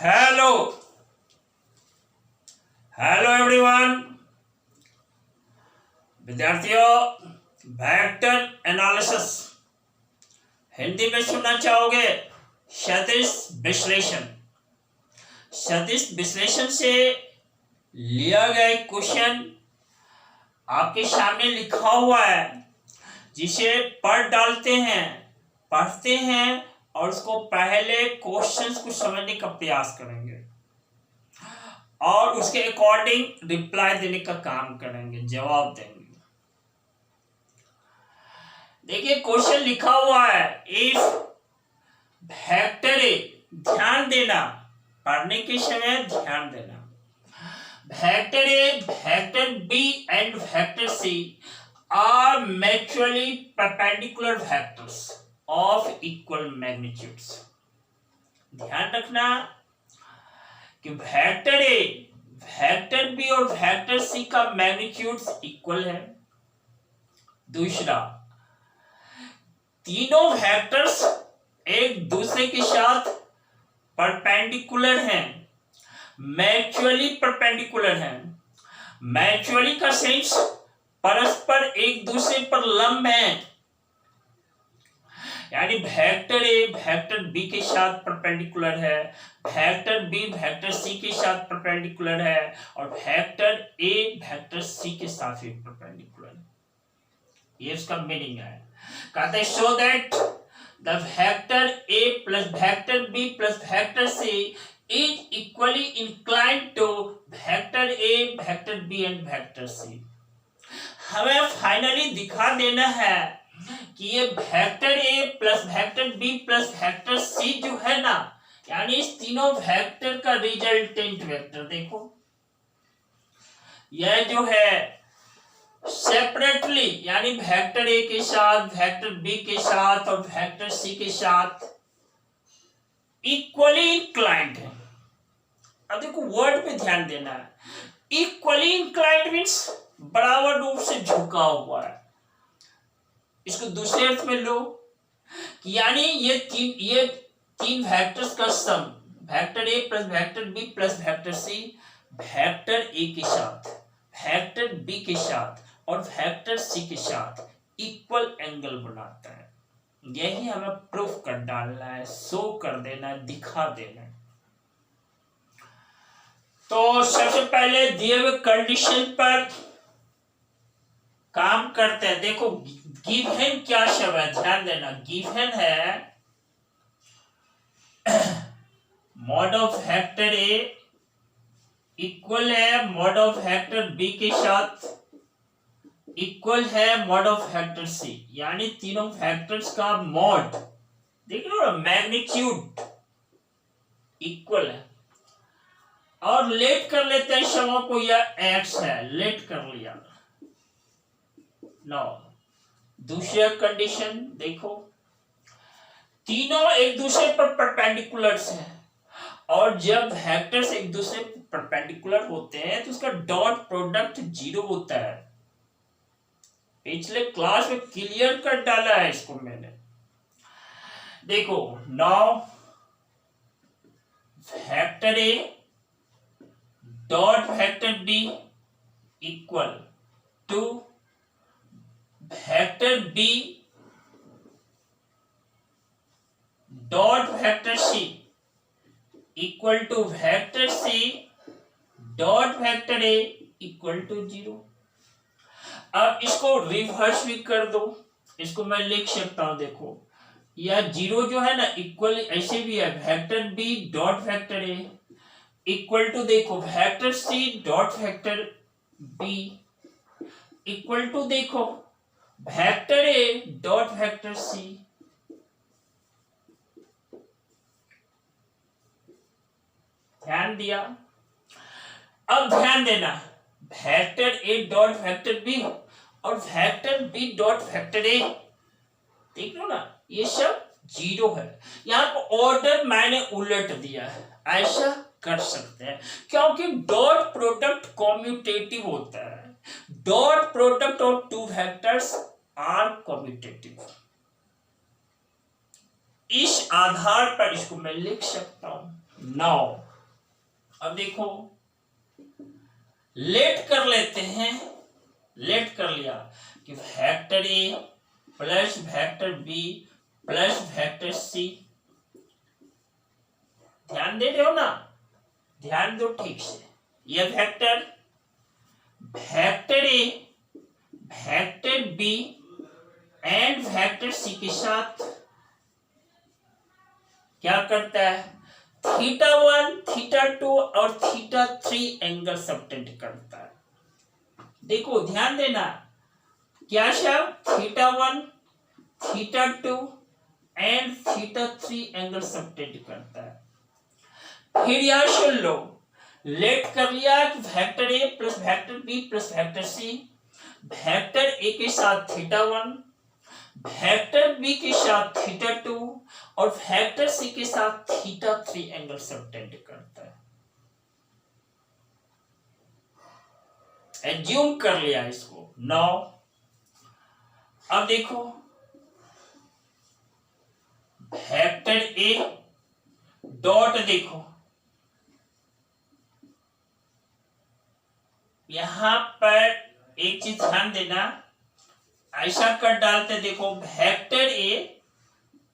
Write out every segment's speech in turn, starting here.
Hello hello everyone विद्यार्थियों, vector analysis Hindi में सुनना चाहोगे? सदिश विश्लेषण। सदिश विश्लेषण से लिया गया क्वेश्चन आपके सामने लिखा हुआ है, जिसे पढ़ डालते हैं, पढ़ते हैं और उसको पहले क्वेश्चंस को समझने का प्रयास करेंगे और उसके अकॉर्डिंग रिप्लाई देने का काम करेंगे, जवाब देंगे। देखिए क्वेश्चन लिखा हुआ है, इफ वेक्टर ए, ध्यान देना, पढ़ने के समय ध्यान देना, vector A, vector B and vector C are mutually perpendicular vectors of equal magnitudes। ध्यान रखना कि वेक्टर ए, वेक्टर बी और वेक्टर सी का मैग्नीट्यूड्स इक्वल है। दूसरा, तीनों वेक्टर्स एक दूसरे के साथ परपेंडिकुलर हैं, म्यूचुअली परपेंडिकुलर हैं। म्यूचुअली का सेंस परस्पर एक दूसरे पर लंब हैं, यानी वेक्टर ए वेक्टर बी के साथ परपेंडिकुलर है, वेक्टर बी वेक्टर सी के साथ परपेंडिकुलर है और वेक्टर ए वेक्टर सी के साथ भी परपेंडिकुलर है। ये इसका मीनिंग है। कहते हैं so that the vector A plus vector B plus vector C is equally inclined to vector A vector B and vector C. हमें फाइनली दिखा देना है कि ये vector A plus vector B plus vector C जो है ना, यानी इस तीनों वेक्टर का रिजल्टेंट वेक्टर देखो, यह जो है सेपरेटली, यानी वेक्टर ए के साथ वेक्टर बी के साथ और वेक्टर सी के साथ इक्वली इंक्लाइंड है। अब देखो वर्ड पे ध्यान देना है, इक्वली इंक्लाइंड मींस बराबर रूप से झुका हुआ है। इसको दूसरे अर्थ में लो कि यानी ये तीन वेक्टर्स का sum, vector A plus vector B plus vector C, vector A के साथ वेक्टर बी के साथ और वेक्टर सी के साथ इक्वल एंगल बनाता है। यही हमें प्रूफ कर डालना है, शो कर देना है, दिखा देना है। तो सबसे पहले दिए हुए कंडीशन पर काम करते हैं। देखो गिवन क्या शब्द है, ध्यान देना, गिवन है mod of vector A equal है मॉड ऑफ वेक्टर बी के साथ इक्वल है मॉड ऑफ वेक्टर सी, यानी तीनों वेक्टर्स का मॉड देख लो, मैग्नीट्यूड इक्वल है। और लेट कर लेते हैं समों को, यह एक्स है, लेट कर लिया। नो, दूसरा कंडीशन देखो, तीनों एक दूसरे पर परपेंडिकुलर्स हैं और जब वेक्टर्स एक दूसरे पर परपेंडिकुलर होते हैं तो उसका डॉट प्रोडक्ट 0 होता है। पिछले क्लास में क्लियर कर डाला है इसको मैंने। देखो now vector A dot vector B equal to vector B dot vector C equal to vector C dot vector A equal to 0। अब इसको रिवर्स भी कर दो, इसको मैं लिख सकता हूं, देखो यह 0 जो है ना इक्वल ऐसे भी है, vector B dot vector A equal to देखो vector C dot vector B equal to देखो vector A dot vector C. ध्यान दिया? अब ध्यान देना, vector A dot vector B और vector B dot vector A, देख लो ना, ये सब 0 है। यहां पर ऑर्डर मैंने उलट दिया है, ऐसा कर सकते हैं क्योंकि डॉट प्रोडक्ट कॉम्यूटेटिव होता है। Dot product of two vectors are commutative. इस आधार पर इसको मैं लिख सकता हूं। नाउ अब देखो, लेट कर लेते हैं, लेट कर लिया कि vector A plus vector B plus vector C, ध्यान दे रहे हो ना, ध्यान दो ठीक से। यह vector vector A vector B and vector C के साथ क्या करता है, थीटा 1 थीटा 2 और थीटा 3 एंगल सबटेंड करता है। देखो ध्यान देना, क्या सब theta 1 theta 2 and theta 3 angle subtend करता है। फिर यहां सुन लो, लेट कर लिया कि vector A plus vector B plus vector C, vector A के साथ थीटा 1, वेक्टर बी के साथ थीटा 2 और वेक्टर सी के साथ थीटा 3 एंगल सबटेंड करता है। एज्यूम कर लिया इसको। नाउ अब देखो, वेक्टर ए डॉट, देखो यहां पर एक चीज ध्यान देना, ऐसा कर डालते, देखो vector A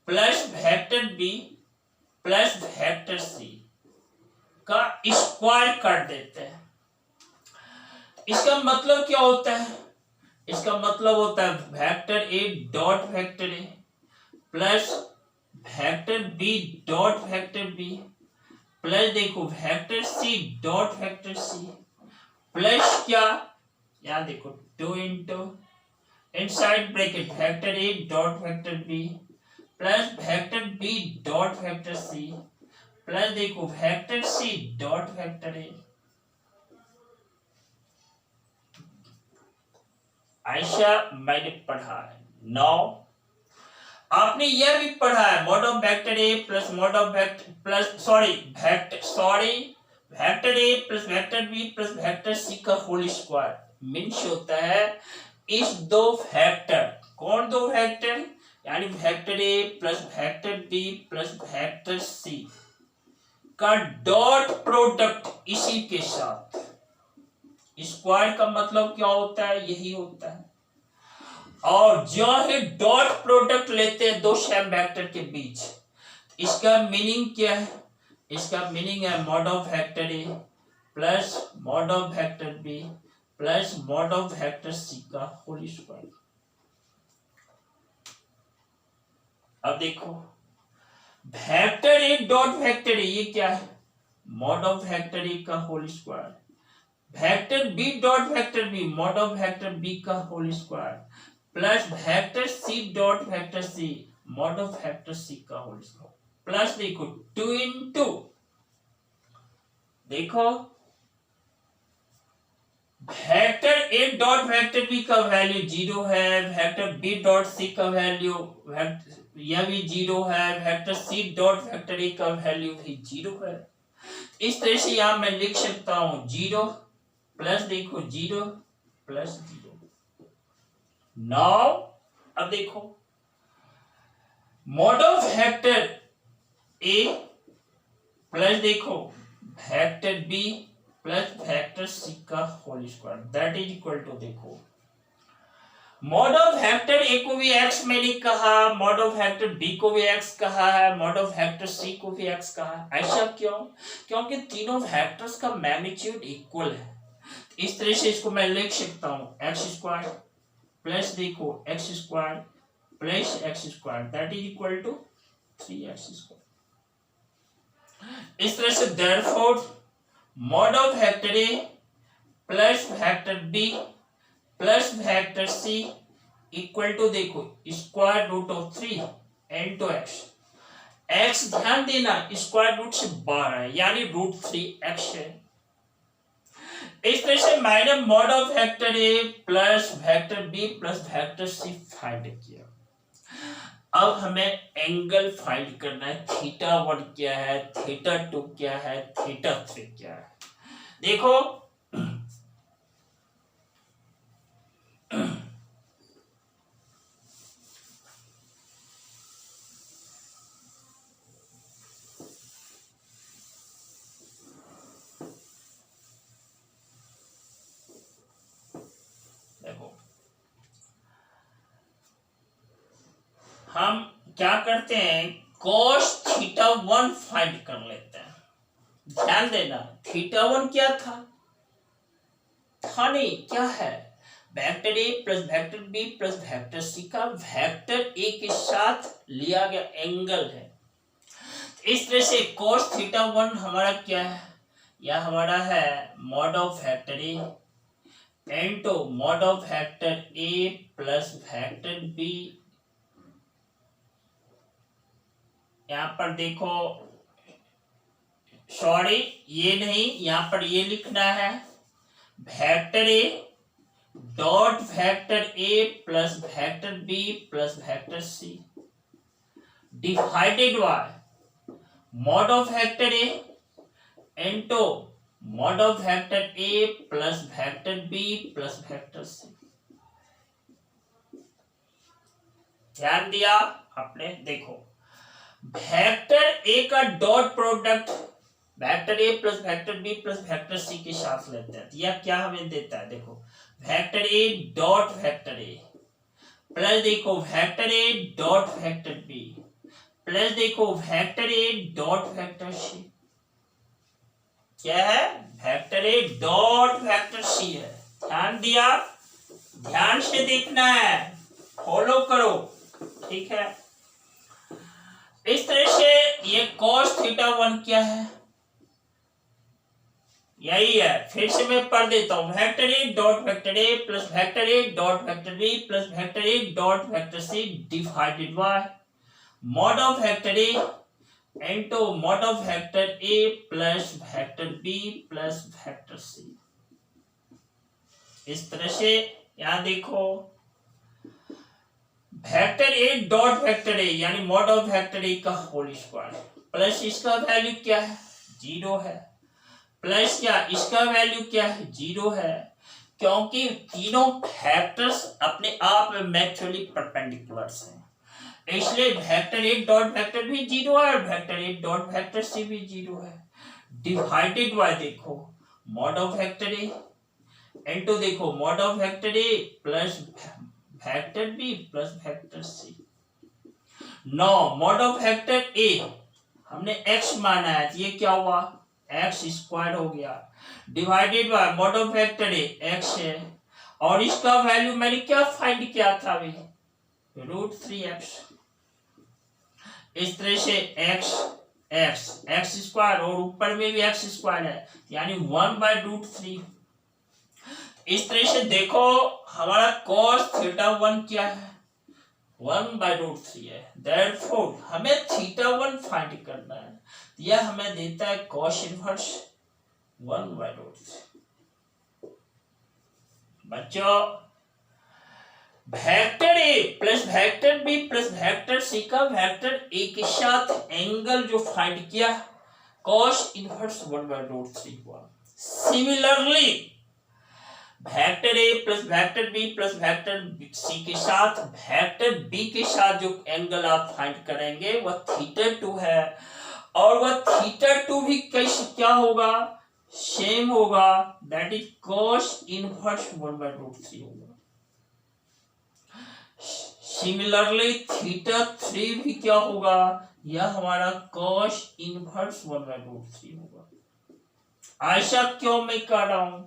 plus vector B plus vector C का स्क्वायर कर देते हैं। इसका मतलब क्या होता है, इसका मतलब होता है vector A dot vector A plus vector B dot vector B plus देखो vector C dot vector C plus क्या, यहां देखो 2 into inside bracket vector A dot vector B plus vector B dot vector C plus देखो vector C dot vector A. ऐसा मैंने पढ़ा है। नौ आपने यह भी पढ़ा है, mod of vector A plus mod of vector plus vector A plus vector B plus vector C का होल स्क्वायर मीन्स होता है इस दो वेक्टर, कौन दो वेक्टर, यानी vector A plus vector B plus vector C का डॉट प्रोडक्ट इसी के साथ। स्क्वायर का मतलब क्या होता है, यही होता है। और जो है डॉट प्रोडक्ट लेते हैं दो सेम वेक्टर के बीच, इसका मीनिंग क्या है, इसका मीनिंग है mod of vector A plus mod of vector B plus mod of vector C का होल स्क्वायर। अब देखो vector A dot vector A, ये क्या है, मॉड ऑफ वेक्टर ए का whole square, vector B dot vector B mod of vector B का whole square plus vector C dot vector C mod of vector C का whole square plus देखो 2 into, देखो vector A dot vector B का value 0 है, vector B dot C का value यह भी 0 है, vector C dot vector A का वैल्यू भी 0 है। इस तरह से यहां मैं लिख सकता हूं 0 प्लस देखो 0 प्लस 0। नाउ अब देखो mod of vector A plus देखो vector B plus vector C का whole square that is equal to, देखो मॉड ऑफ वेक्टर ए को भी एक्स मैंने कहा, मॉड ऑफ वेक्टर बी को भी एक्स कहा है, मॉड ऑफ वेक्टर सी को भी एक्स कहा है। ऐसा क्यों, क्योंकि तीनों वेक्टर्स का मैग्नीट्यूड इक्वल है। इस तरह से इसको मैं लिख सकता हूं एक्स स्क्वायर प्लस देखो x square plus x square that is equal to 3x square. इस तरह से therefore mod of vector A plus vector B plus vector C equal to देखो square root of 3 into x. X ध्यान देना square root से बाहर है यानी रूट 3x है। इस तरह से मैंने mod of vector A plus vector B plus vector C find किया। अब हमें एंगल फाइंड करना है, थीटा 1 क्या है, थीटा 2 क्या है, थीटा 3 क्या है। देखो हम क्या करते हैं, cos थीटा 1 फाइंड कर लेते हैं। ध्यान देना, थीटा 1 क्या था नहीं, क्या है, vector A plus vector B plus vector C का वेक्टर ए के साथ लिया गया एंगल है। इस तरह से cos थीटा 1 हमारा क्या है, यह हमारा है mod of vector A into mod of vector A plus vector B. यहां पर देखो, सॉरी ये नहीं, यहां पर ये लिखना है vector A dot vector A plus vector B plus vector C divided by mod of vector A into mod of vector A plus vector B plus vector C. ध्यान दिया आपने, देखो वेक्टर ए का dot product vector A plus vector B plus vector C के साथ लेते हैं, यह क्या हमें देता है, देखो vector A dot vector A plus देखो vector A dot vector B plus देखो vector A dot vector C. क्या है, vector A dot vector C है। ध्यान दिया, ध्यान से देखना है, फॉलो करो, ठीक है। इस तरह से ये cos थीटा 1 क्या है, यही है। फिर से मैं पढ़ देता हूं, vector A dot vector A plus vector A dot vector B plus vector A dot vector C divided by mod of vector A into mod of vector A plus vector B plus vector C. इस तरह से यहां देखो vector A dot vector A यानी mod of vector A का whole square plus इसका value क्या है, 0 है, प्लस क्या इसका वैल्यू क्या है, 0 है, क्योंकि तीनों वेक्टर्स अपने आप में मैक्सिमली परपेंडिकुलर्स हैं, इसलिए वेक्टर ए डॉट वेक्टर भी 0 है और vector A dot vector C भी 0 है। डिवाइडेड बाय देखो mod of vector A into देखो mod of vector A plus vector B plus vector C. No mod of vector A हमने x माना है, ये क्या हुआ, एक्स स्क्वायर हो गया, divided by mod of vector A x है और इसका वैल्यू मैंने क्या फाइंड किया था अभी, √3x। इस तरह से एक्स स्क्वायर और ऊपर में भी एक्स स्क्वायर है यानी 1/√3। इस तरह से देखो हमारा cos थीटा 1 क्या है, 1/√3 है। देयरफॉर हमें थीटा 1 फाइंड करना है, यह हमें देता है cos इनवर्स 1/√3। बच्चों vector A plus vector B plus vector C का वेक्टर ए के साथ एंगल जो फाइंड किया cos इनवर्स 1/√3 हुआ। Similarly vector A plus vector B plus vector C के साथ वेक्टर बी के साथ जो एंगल आप फाइंड करेंगे वह थीटा 2 है और वह थीटा 2 भी कैसे क्या होगा, सेम होगा, दैट इज cos इनवर्स 1/√3 होगा। सिमिलरली थीटा 3 भी क्या होगा, यह हमारा cos इनवर्स 1/√3 होगा। ऐसा क्यों मैं कर रहा हूं,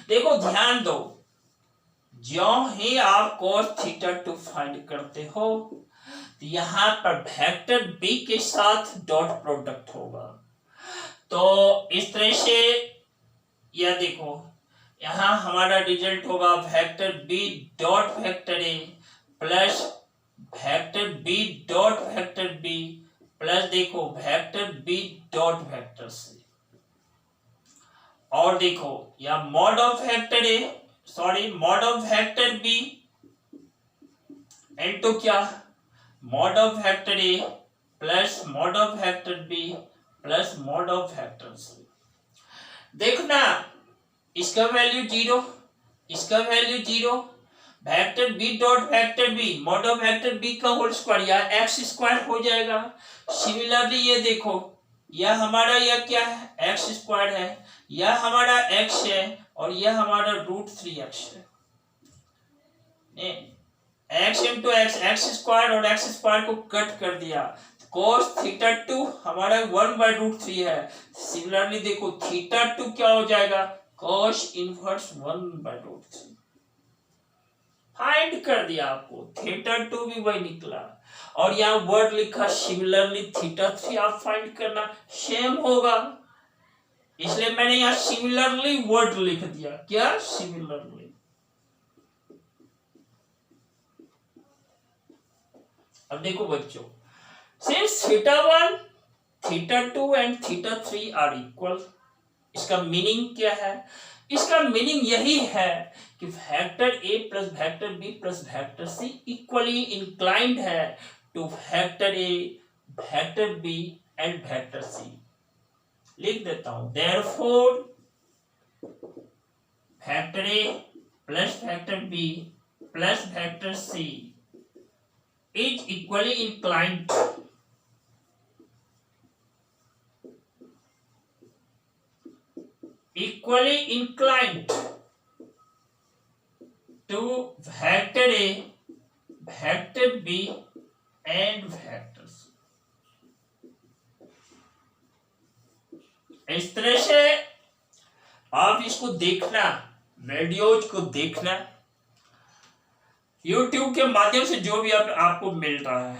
देखो ध्यान दो, जो ही आप cos थीटा 2 फाइंड करते हो तो यहां पर वेक्टर बी के साथ डॉट प्रोडक्ट होगा। तो इस तरह से यह देखो यहां हमारा रिजल्ट होगा vector B dot vector A plus vector B dot vector B plus देखो vector B dot vector C. और देखो या mod of vector A sorry mod of vector B into क्या mod of vector A plus mod of vector B plus mod of vector C. देखना इसका value 0, इसका value 0, vector B dot vector B mod of vector B का whole square या x square हो जाएगा। Similarly ये देखो यह हमारा यह क्या है, एक्स स्क्वायर है, यह हमारा एक्स है और यह हमारा √3x है। एक्स इंटू एक्स स्क्वायर और एक्स स्क्वायर को कट कर दिया, cos थीटा 2 हमारा 1/√3 है। सिमिलरली देखो थीटा 2 क्या हो जाएगा, cos इनवर्स 1/√3। फाइंड कर दिया आपको, थीटा 2 भी वही निकला। और यहाँ वर्ड लिखा सिमिलरली थीटा 3, आप फाइंड करना सेम होगा, इसलिए मैंने यहाँ सिमिलरली वर्ड लिख दिया। क्या, सिमिलरली। अब देखो बच्चों, since theta 1, theta 2 and theta 3 are equal, इसका मीनिंग क्या है? इसका मीनिंग यही है कि vector A plus vector B plus vector C equally inclined है to vector A, vector B and vector C. लिख देता हूं, therefore vector A plus vector B plus vector C is equally inclined to vector A, vector B and vector C। इस तरह से आप इसको देखना, वीडियोज को देखना, YouTube के माध्यम से जो भी आपको मिल रहा है,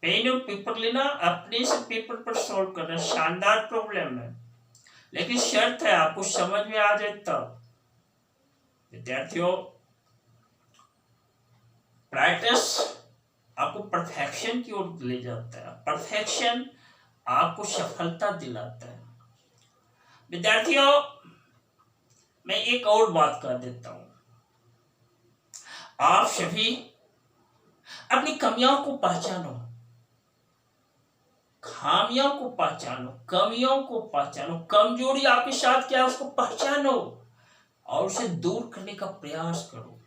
पेन और पेपर लेना, अपने से पेपर पर सॉल्व करना। शानदार प्रॉब्लम है, लेकिन शर्त है आपको समझ में आ जाए तब। विद्यार्थियों, प्रैक्टिस आपको परफेक्शन की ओर ले जाता है, परफेक्शन आपको सफलता दिलाता है। विद्यार्थियों, मैं एक और बात कर देता हूं, आप सभी अपनी कमियों को पहचानो, खामियों को पहचानो, कमियों को पहचानो, कमजोरी आपके साथ क्या है उसको पहचानो और उसे दूर करने का प्रयास करो।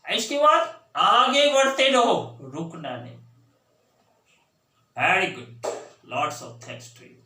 इसके बाद आगे बढ़ते रहो, रुकना नहीं। Very good, lots of thanks to you.